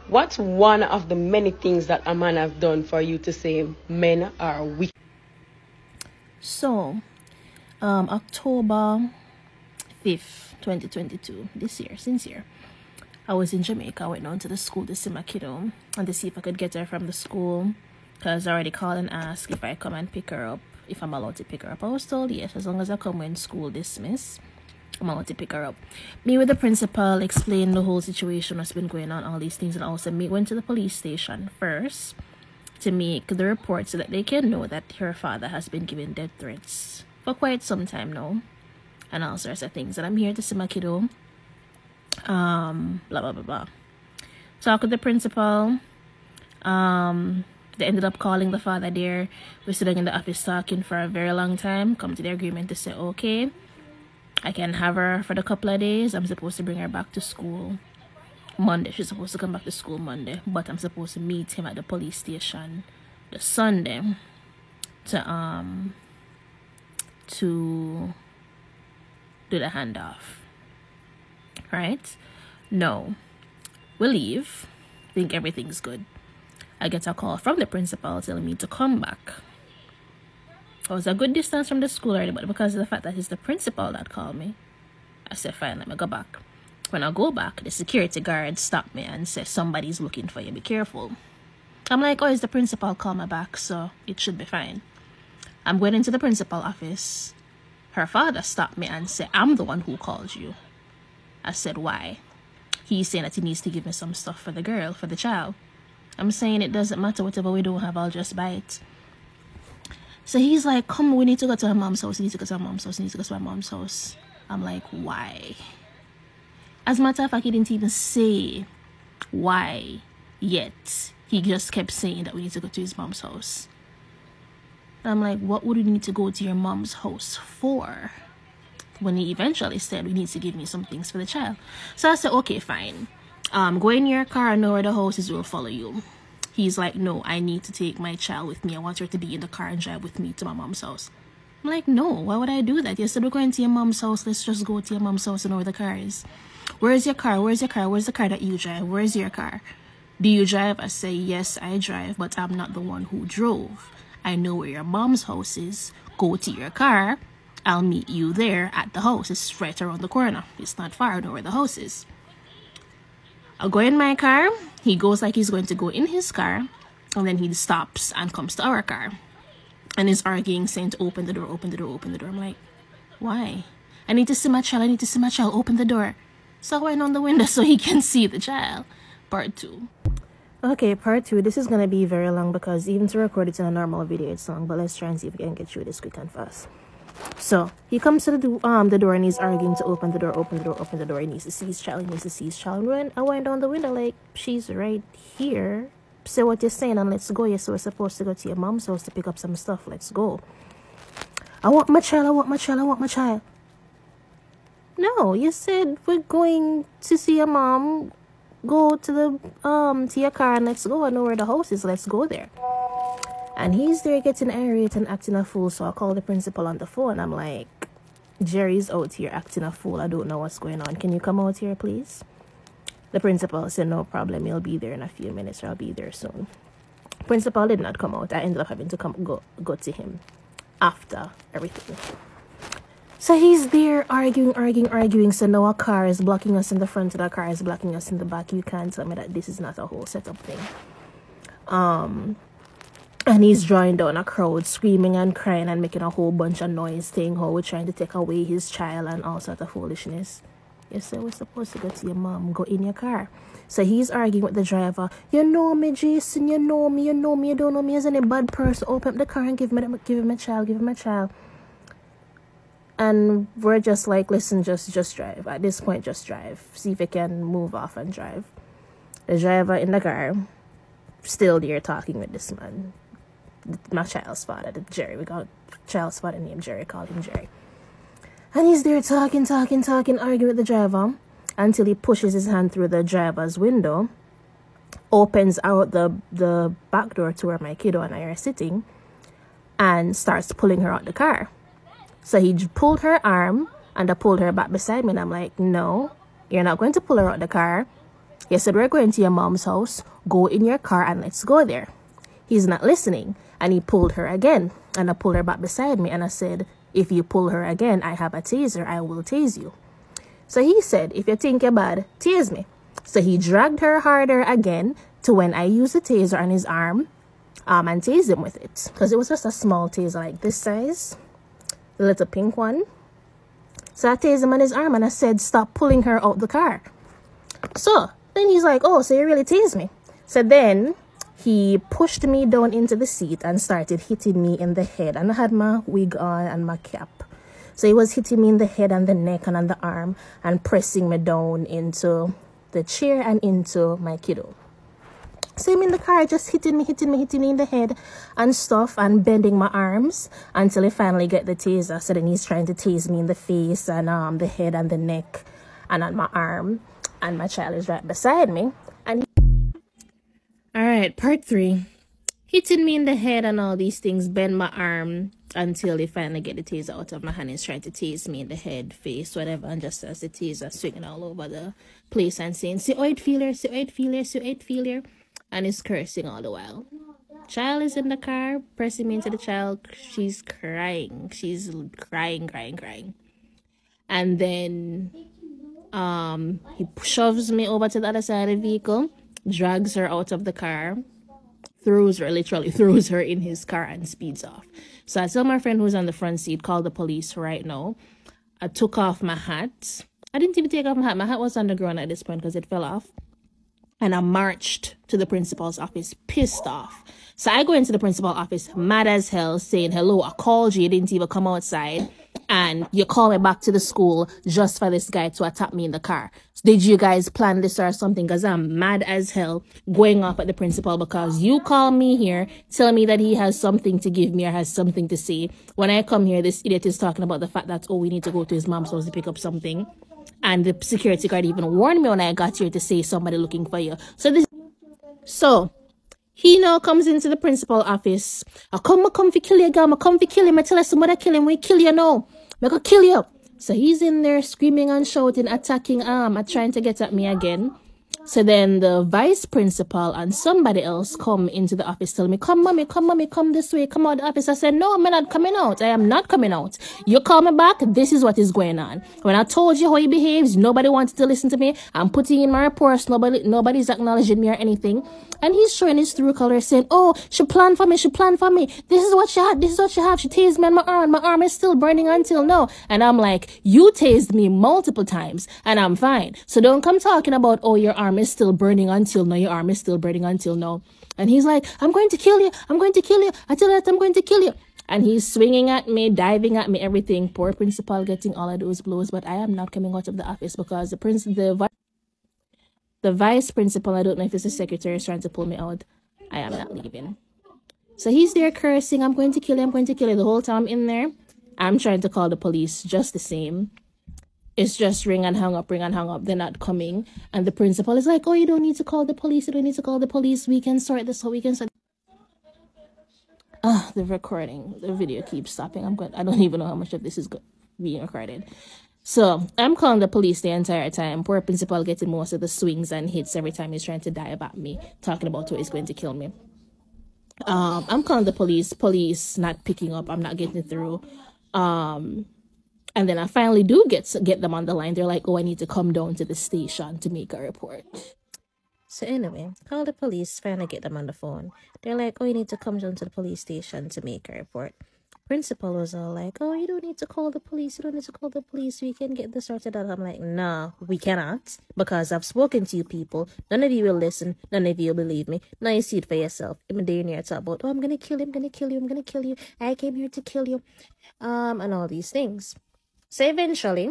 What's one of the many things that a man have done for you to say men are weak? So, October 5th, 2022, since here, I was in Jamaica. I went down to the school to see my kiddo and to see if I could get her from the school, because I already called and asked if I come and pick her up, if I'm allowed to pick her up. I was told yes, as long as I come when school dismiss, I'm allowed to pick her up. Me with the principal, explain the whole situation, what's been going on, all these things, and also me went to the police station first to make the report so that they can know that her father has been giving death threats for quite some time now, and all sorts of things. And I'm here to see my kiddo. Blah blah blah blah. Talk with the principal. They ended up calling the father there. We're sitting in the office talking for a very long time. Come to the agreement to say, okay, I can have her for the couple of days. I'm supposed to bring her back to school Monday. She's supposed to come back to school Monday, but I'm supposed to meet him at the police station the Sunday to do the handoff. Right? No. We leave. Think everything's good. I get a call from the principal telling me to come back. I was a good distance from the school already, but because of the fact that it's the principal that called me, I said, fine, let me go back. When I go back, the security guard stopped me and said, somebody's looking for you, be careful. I'm like, oh, it's the principal, call me back, so it should be fine. I'm going into the principal office. Her father stopped me and said, I'm the one who called you. I said, why? He's saying that he needs to give me some stuff for the girl, for the child. I'm saying it doesn't matter, whatever we don't have, I'll just buy it. So he's like, come, we need to go to her mom's house. We need to go to her mom's house. We need to go to her mom's house. I'm like, why? As a matter of fact, he didn't even say why yet. He just kept saying that we need to go to his mom's house. And I'm like, what would we need to go to your mom's house for? When he eventually said, we need to give me some things for the child. So I said, okay, fine. Go in your car and know where the house is, we'll follow you. He's like, no, I need to take my child with me. I want her to be in the car and drive with me to my mom's house. I'm like, no, why would I do that? You said we're going to your mom's house. Let's just go to your mom's house and know where the car is. Where's your car? Where's your car? Where's the car that you drive? Where's your car? Do you drive? I say, yes, I drive, but I'm not the one who drove. I know where your mom's house is. Go to your car. I'll meet you there at the house. It's right around the corner. It's not far. I know where the house is. I'll go in my car. He goes like he's going to go in his car. And then he stops and comes to our car. And he's arguing, saying to open the door, open the door, open the door. I'm like, why? I need to see my child. I need to see my child. Open the door. So I went on the window so he can see the child. Part 2. Okay, part 2. This is going to be very long because even to record it in a normal video, it's long. But let's try and see if we can get through this quick and fast. So he comes to the door and he's arguing to open the door, open the door, open the door. He needs to see his child. He needs to see his child. When I went down the window, like, she's right here. Say what you're saying and let's go. Yes, so we're supposed to go to your mom's house to pick up some stuff. Let's go. I want my child. I want my child. I want my child. No, you said we're going to see your mom. Go to the to your car and let's go. I know where the house is. Let's go there. And he's there getting irate and acting a fool. So I call the principal on the phone. I'm like, Jerry's out here acting a fool. I don't know what's going on. Can you come out here, please? The principal said, no problem. He'll be there in a few minutes. Or I'll be there soon. Principal did not come out. I ended up having to go to him after everything. So he's there arguing. So now a car is blocking us in the front. And a car is blocking us in the back. You can't tell me that this is not a whole setup thing. And he's drawing down a crowd, screaming and crying and making a whole bunch of noise, saying how we're trying to take away his child and all sorts of foolishness. You say we're supposed to go to your mom, go in your car. So he's arguing with the driver. You know me, Jason, you know me, you don't know me as any bad person. Open up the car and give him my child. And we're just like, listen, just drive. At this point, just drive. See if you can move off and drive. The driver in the car, still there talking with this man. My child's father, Jerry. We got child's father named Jerry. Call him Jerry. And he's there talking, arguing with the driver until he pushes his hand through the driver's window, opens out the back door to where my kiddo and I are sitting, and starts pulling her out the car. So he pulled her arm and I pulled her back beside me. And I'm like, no, you're not going to pull her out the car. You said we're going to your mom's house. Go in your car and let's go there. He's not listening. And he pulled her again. And I pulled her back beside me. And I said, if you pull her again, I have a taser. I will tase you. So he said, if you think you're bad, tase me. So he dragged her harder again to when I used the taser on his arm and tased him with it. Because it was just a small taser like this size. The little pink one. So I tased him on his arm and I said, stop pulling her out the car. So then he's like, oh, so you really tased me. So then he pushed me down into the seat and started hitting me in the head. And I had my wig on and my cap. So he was hitting me in the head and the neck and on the arm and pressing me down into the chair and into my kiddo. So him in the car just hitting me in the head and stuff and bending my arms until he finally get the taser. So then he's trying to tase me in the face and the head and the neck and on my arm. And my child is right beside me. And all right, part 3. Hitting me in the head and all these things, bend my arm until they finally get the taser out of my hand. He's trying to tase me in the head, face, whatever. And just as the taser swinging all over the place and saying, see how it feel here, see how it feel here, see how it feel here. And he's cursing all the while. Child is in the car, pressing me into the child. She's crying. She's crying. And then he shoves me over to the other side of the vehicle, drags her out of the car, literally throws her in his car and speeds off. So I tell my friend who's on the front seat, call the police right now. I took off my hat. I didn't even take off my hat. My hat was on the ground at this point because it fell off. And I marched to the principal's office, pissed off. So I go into the principal's office, mad as hell, saying, hello, I called you, you didn't even come outside. And you call me back to the school just for this guy to attack me in the car. So did you guys plan this or something? Because I'm mad as hell going off at the principal because you call me here, tell me that he has something to give me or has something to say. When I come here, this idiot is talking about the fact that, oh, we need to go to his mom's house to pick up something. And the security guard even warned me when I got here to say somebody looking for you. So he now comes into the principal office. I come to kill you, girl. I come to kill him. I tell us somebody kill him. We kill you now. I'm gonna kill you. So he's in there screaming and shouting, attacking, trying to get at me again. So then the vice principal and somebody else come into the office telling me, come mommy, come this way, come out the office. I said, no, I'm not coming out. I am not coming out. You call me back. This is what is going on. When I told you how he behaves, nobody wanted to listen to me. I'm putting in my reports. Nobody's acknowledging me or anything. And he's showing his true colors saying, oh, she planned for me. This is what she had. She tased me on my arm. My arm is still burning until now. And I'm like, you tased me multiple times and I'm fine. So don't come talking about, oh, your arm is still burning until now. Your arm is still burning until now. And he's like, I'm going to kill you. I tell you that I'm going to kill you. And he's swinging at me, diving at me, everything. Poor principal getting all of those blows. But I am not coming out of the office because the vice principal, I don't know if it's the secretary, is trying to pull me out. I am not leaving. So he's there cursing, I'm going to kill you. The whole time I'm in there, I'm trying to call the police just the same. It's just ring and hang up. They're not coming. And the principal is like, oh, you don't need to call the police. We can sort this out. The video keeps stopping. I don't even know how much of this is being recorded. So I'm calling the police the entire time. Poor principal getting most of the swings and hits every time he's trying to dive at me, talking about how he's going to kill me. I'm calling the police not picking up. I'm not getting through. And then I finally do get them on the line. They're like, oh, I need to come down to the station to make a report. So anyway, call the police, finally get them on the phone. They're like, oh, you need to come down to the police station to make a report. Principal was all like, oh, you don't need to call the police. We can get this sorted out. I'm like, no, we cannot. Because I've spoken to you people. None of you will listen. None of you will believe me. Now you see it for yourself. I'm there near talk about, oh, I'm going to kill you. I came here to kill you. And all these things. So eventually,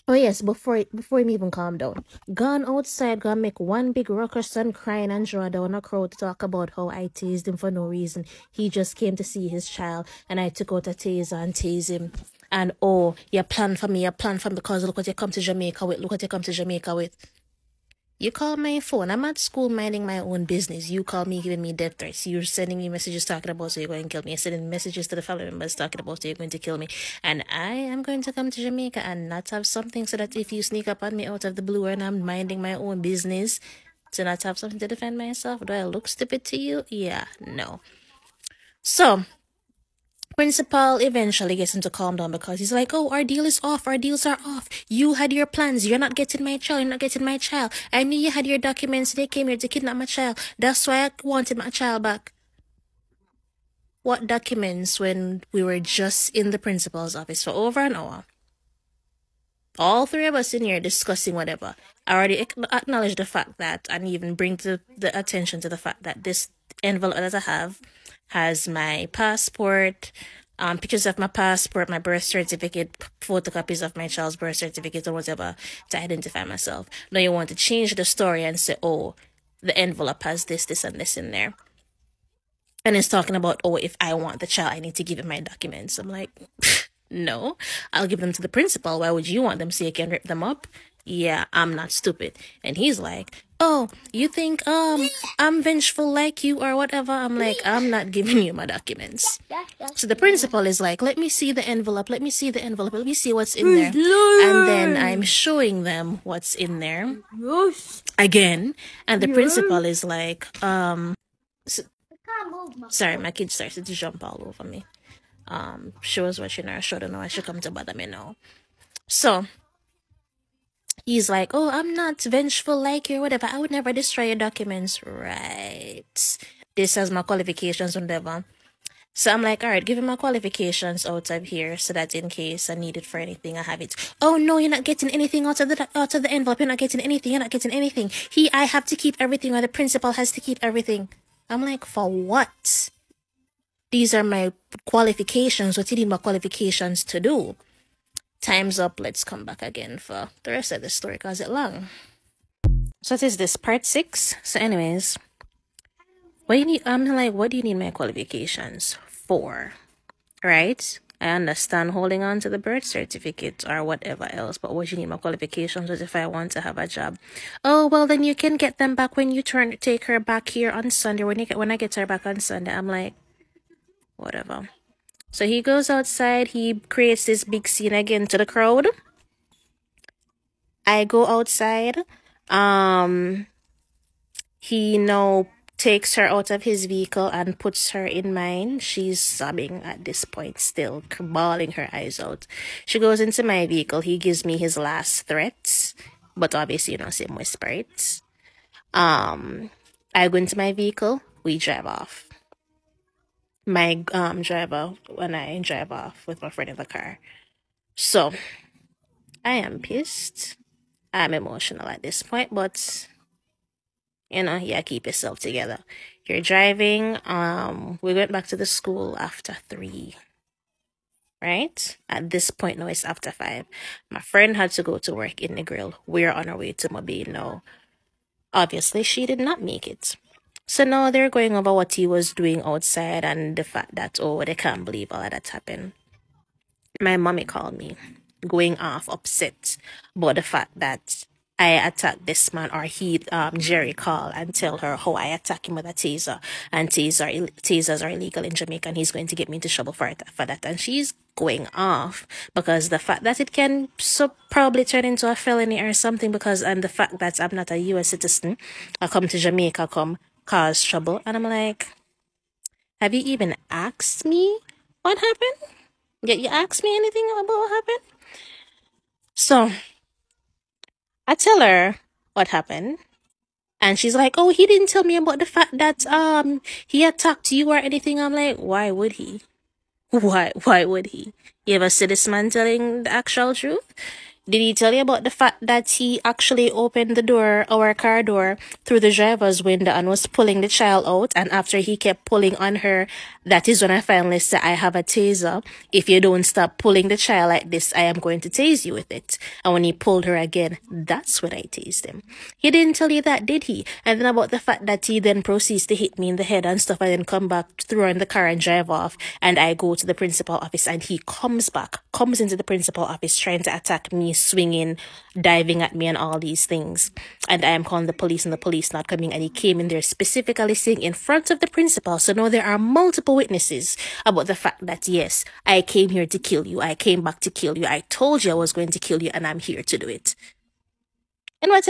oh yes, before him even calm down, gone outside, gonna make one big ruckus and crying and draw down a crowd to talk about how I tased him for no reason. He just came to see his child and I took out a taser and tased him. And oh, you planned for me because look what you come to Jamaica with. You call my phone. I'm at school minding my own business. You call me giving me death threats. You're sending me messages talking about so you're going to kill me. You're sending messages to the family members talking about so you're going to kill me. And I am going to come to Jamaica and not have something so that if you sneak up on me out of the blue and I'm minding my own business, to not have something to defend myself. Do I look stupid to you? Yeah, no. So principal eventually gets him to calm down because he's like, oh, our deal is off. Our deals are off. You had your plans. You're not getting my child. You're not getting my child. I knew you had your documents. They came here to kidnap my child. That's why I wanted my child back. What documents when we were just in the principal's office for over an hour? All three of us in here discussing whatever. I already acknowledged the fact that, and even bring to the attention to the fact that this envelope that I have has my passport, pictures of my passport, my birth certificate, photocopies of my child's birth certificate or whatever to identify myself. Now you want to change the story and say, oh, the envelope has this, this, and this in there. And it's talking about, oh, if I want the child, I need to give him my documents. I'm like, no, I'll give them to the principal. Why would you want them so you can rip them up? Yeah, I'm not stupid. And he's like, oh, you think I'm vengeful like you or whatever? I'm like, I'm not giving you my documents. So the principal is like, let me see the envelope. Let me see the envelope. Let me see what's in there. And then I'm showing them what's in there again. And the principal is like, sorry, my kid started to jump all over me. She was watching her show, don't know why she come to bother me now. So he's like, oh, I'm not vengeful like you or whatever. I would never destroy your documents. Right. This has my qualifications, whatever. So I'm like, all right, give him my qualifications out of here so that in case I need it for anything, I have it. Oh no, you're not getting anything out of the envelope. You're not getting anything. You're not getting anything. I have to keep everything, or the principal has to keep everything. I'm like, for what? These are my qualifications. What do you need my qualifications to do? Time's up. Let's come back again for the rest of the story because it's long. So this is this part 6. So anyways, what you need? I'm like, what do you need my qualifications for? Right? I understand holding on to the birth certificate or whatever else, but what you need my qualifications is if I want to have a job. Oh, well, then you can get them back when you take her back here on Sunday. When I get her back on Sunday, I'm like, whatever. So he goes outside. He creates this big scene again to the crowd. I go outside. He now takes her out of his vehicle and puts her in mine. She's sobbing at this point, still bawling her eyes out. She goes into my vehicle. He gives me his last threats, but obviously, same whisper it. I go into my vehicle. We drive off. My driver, when I drive off with my friend in the car. So I am pissed. I'm emotional at this point, but keep yourself together. You're driving. We went back to the school after 3. Right? At this point now it's after 5. My friend had to go to work in the grill. We're on our way to Mobile now. Obviously, she did not make it. So now they're going over what he was doing outside and the fact that, oh, they can't believe all of that happened. My mommy called me, going off upset about the fact that I attacked this man, or Jerry called and tell her how I attacked him with a taser, and tasers are illegal in Jamaica and he's going to get me into trouble for that. And she's going off because the fact that it can probably turn into a felony or something, and the fact that I'm not a US citizen, I come to Jamaica, cause trouble. And I'm like, have you even asked me what happened? You asked me anything about what happened? So I tell her what happened, and she's like, oh, he didn't tell me about the fact that he attacked you or anything. I'm like, why would he? Why would he? You ever see this man telling the actual truth? Did he tell you about the fact that he actually opened the door, our car door, through the driver's window and was pulling the child out? And after he kept pulling on her, that is when I finally said, I have a taser. If you don't stop pulling the child like this, I am going to tase you with it. And when he pulled her again, that's when I tased him. He didn't tell you that, did he? And then about the fact that he then proceeds to hit me in the head and stuff, and then come back, throw in the car and drive off. And I go to the principal office and he comes into the principal office trying to attack me me, swinging, diving at me, and all these things. And I am calling the police, and the police not coming. And he came in there specifically saying in front of the principal. So now there are multiple witnesses about the fact that, yes, I came here to kill you. I came back to kill you. I told you I was going to kill you, and I'm here to do it. And what's